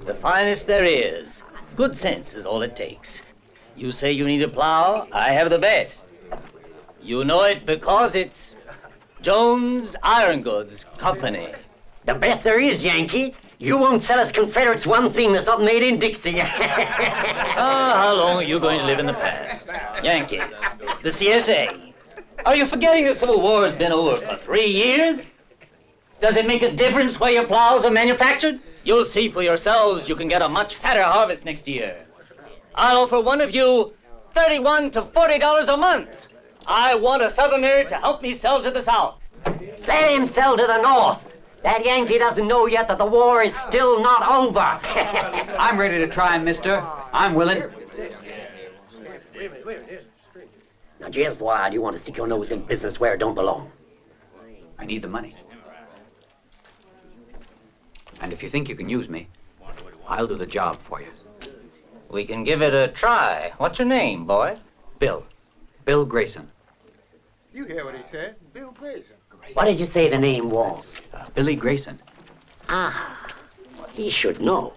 The finest there is. Good sense is all it takes. You say you need a plow, I have the best. You know it because it's Jones Iron Goods Company. The best there is, Yankee. You won't sell us Confederates one thing that's not made in Dixie. How long are you going to live in the past? Yankees, the CSA. Are you forgetting the Civil War has been over for 3 years? Does it make a difference where your plows are manufactured? You'll see for yourselves you can get a much fatter harvest next year. I'll offer one of you $31 to $40 a month. I want a Southerner to help me sell to the South. Let him sell to the North. That Yankee doesn't know yet that the war is still not over. I'm ready to try him, mister. I'm willing. Now, just why do you want to stick your nose in business where it don't belong? I need the money. And if you think you can use me, I'll do the job for you. We can give it a try. What's your name, boy? Bill. Bill Greyson. You hear what he said? Bill Greyson. What did you say the name was? Billy Greyson. Ah, he should know.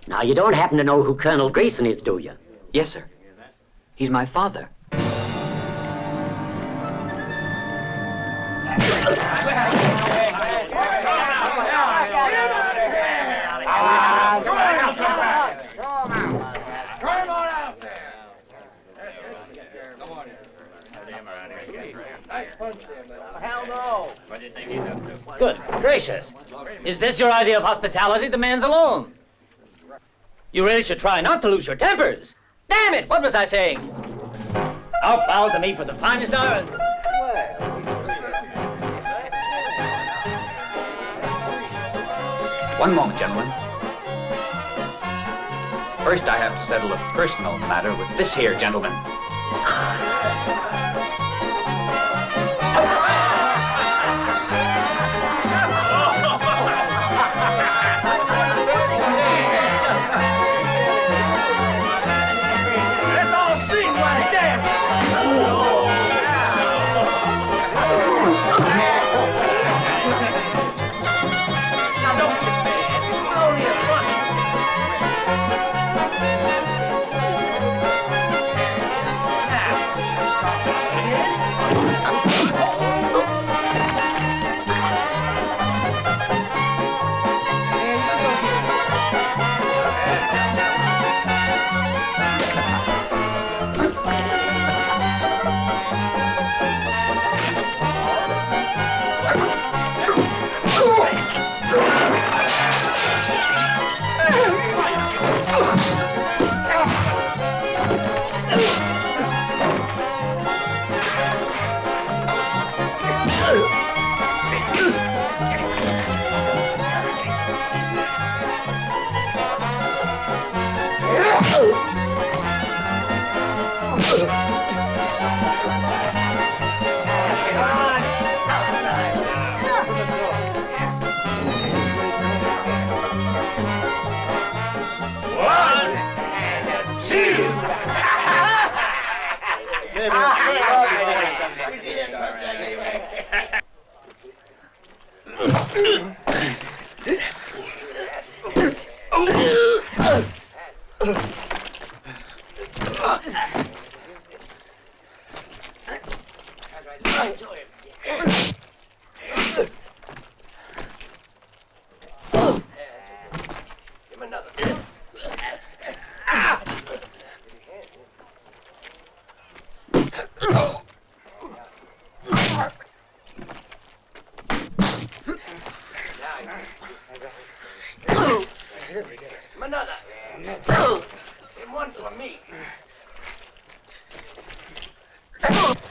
Now, you don't happen to know who Colonel Greyson is, do you? Yes, sir. He's my father. Hell no. Good gracious. Is this your idea of hospitality? The man's alone. You really should try not to lose your tempers. Damn it, what was I saying? Our plows are made for the finest iron. One moment, gentlemen. First, I have to settle a personal matter with this here gentleman.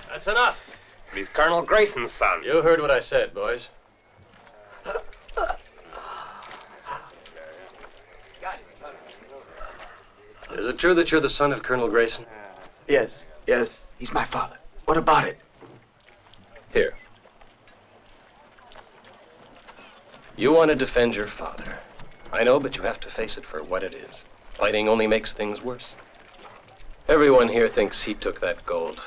That's enough. He's Colonel Greyson's son. You heard what I said, boys. Is it true that you're the son of Colonel Greyson? Yes, yes. He's my father. What about it? Here. You want to defend your father. I know, but you have to face it for what it is. Fighting only makes things worse. Everyone here thinks he took that gold.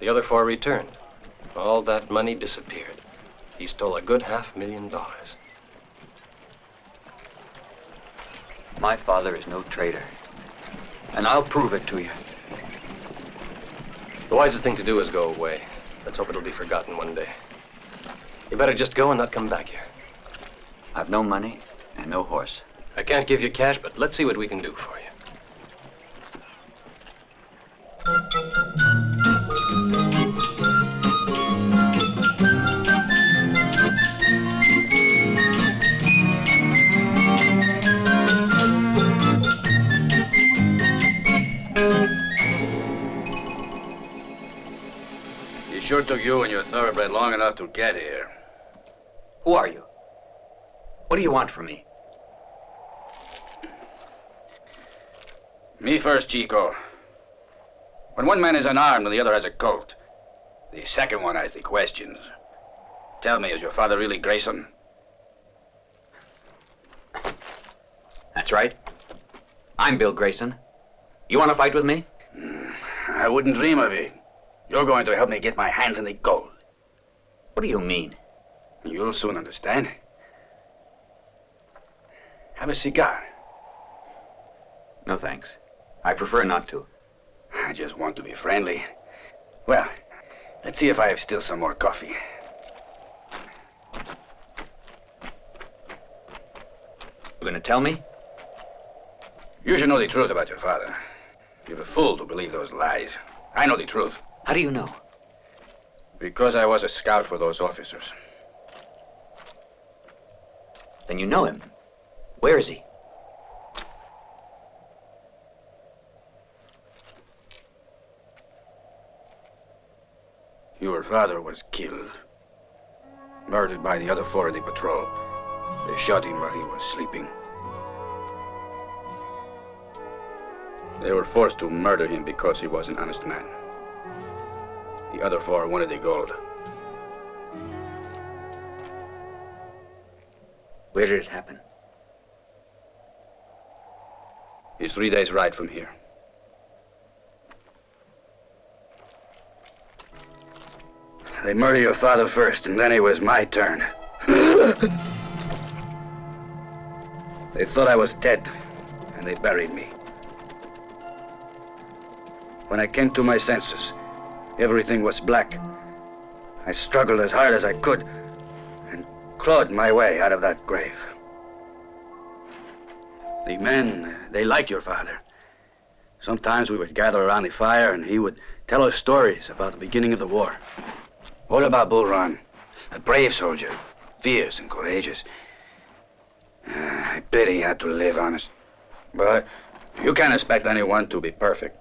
The other 4 returned. All that money disappeared. He stole a good $500,000. My father is no traitor. And I'll prove it to you. The wisest thing to do is go away. Let's hope it'll be forgotten one day. You better just go and not come back here. I've no money and no horse. I can't give you cash, but let's see what we can do for you. It sure took you and your thoroughbred long enough to get here. Who are you? What do you want from me? Me first, Chico. When one man is unarmed and the other has a Colt, the second one asks the questions. Tell me, is your father really Greyson? That's right. I'm Bill Greyson. You want to fight with me? I wouldn't dream of it. You're going to help me get my hands on the gold. What do you mean? You'll soon understand. Have a cigar. No, thanks. I prefer not to. I just want to be friendly. Well, let's see if I have still some more coffee. You gonna tell me? You should know the truth about your father. You're a fool to believe those lies. I know the truth. How do you know? Because I was a scout for those officers. Then you know him. Where is he? Your father was killed. Murdered by the other four of the patrol. They shot him while he was sleeping. They were forced to murder him because he was an honest man. The other four wanted the gold. Where did it happen? It's 3 days' ride from here. They murdered your father first, and then it was my turn. They thought I was dead, and they buried me. When I came to my senses, everything was black. I struggled as hard as I could and clawed my way out of that grave. The men, they liked your father. Sometimes we would gather around the fire and he would tell us stories about the beginning of the war. All about Bull Run, a brave soldier, fierce and courageous. I pity he had to live honest. But you can't expect anyone to be perfect.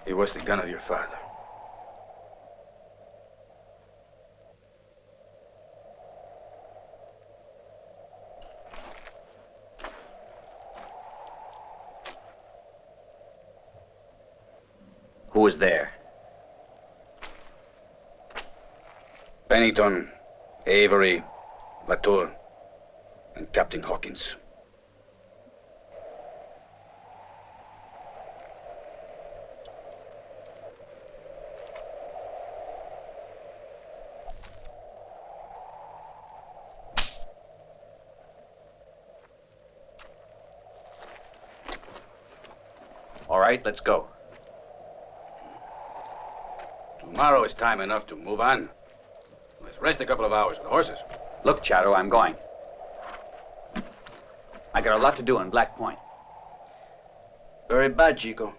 It was the gun of your father. Who was there? Pennington, Avery, Latour, and Captain Hawkins. All right, let's go. Tomorrow is time enough to move on. Let's rest a couple of hours with the horses. Look, Chato, I'm going. I got a lot to do in Black Point. Very bad, Chico.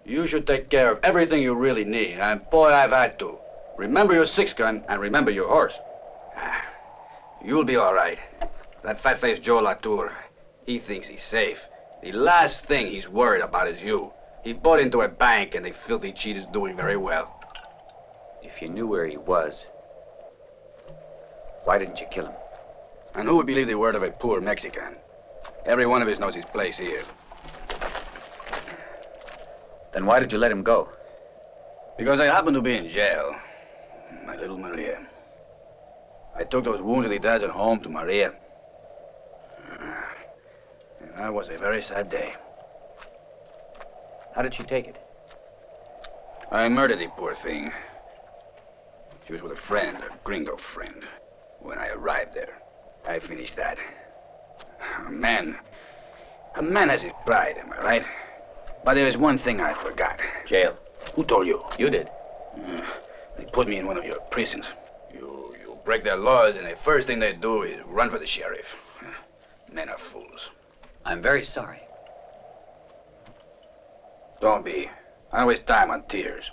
You should take care of everything you really need, and boy, I've had to. Remember your six-gun and remember your horse. You'll be all right. That fat-faced Joe Latour, he thinks he's safe. The last thing he's worried about is you. He bought into a bank, and the filthy cheat is doing very well. If you knew where he was, why didn't you kill him? And who would believe the word of a poor Mexican? Every one of us knows his place here. Then why did you let him go? Because I happened to be in jail. My little Maria. I took those wounded Italians home to Maria. And that was a very sad day. How did she take it? I murdered the poor thing. She was with a friend, a gringo friend. When I arrived there, I finished that. A man has his pride, am I right? But there is one thing I forgot. Jail. Who told you? You did. They put me in one of your prisons. You break their laws, and the first thing they do is run for the sheriff. Men are fools. I'm very sorry. Don't be. I don't waste time on tears.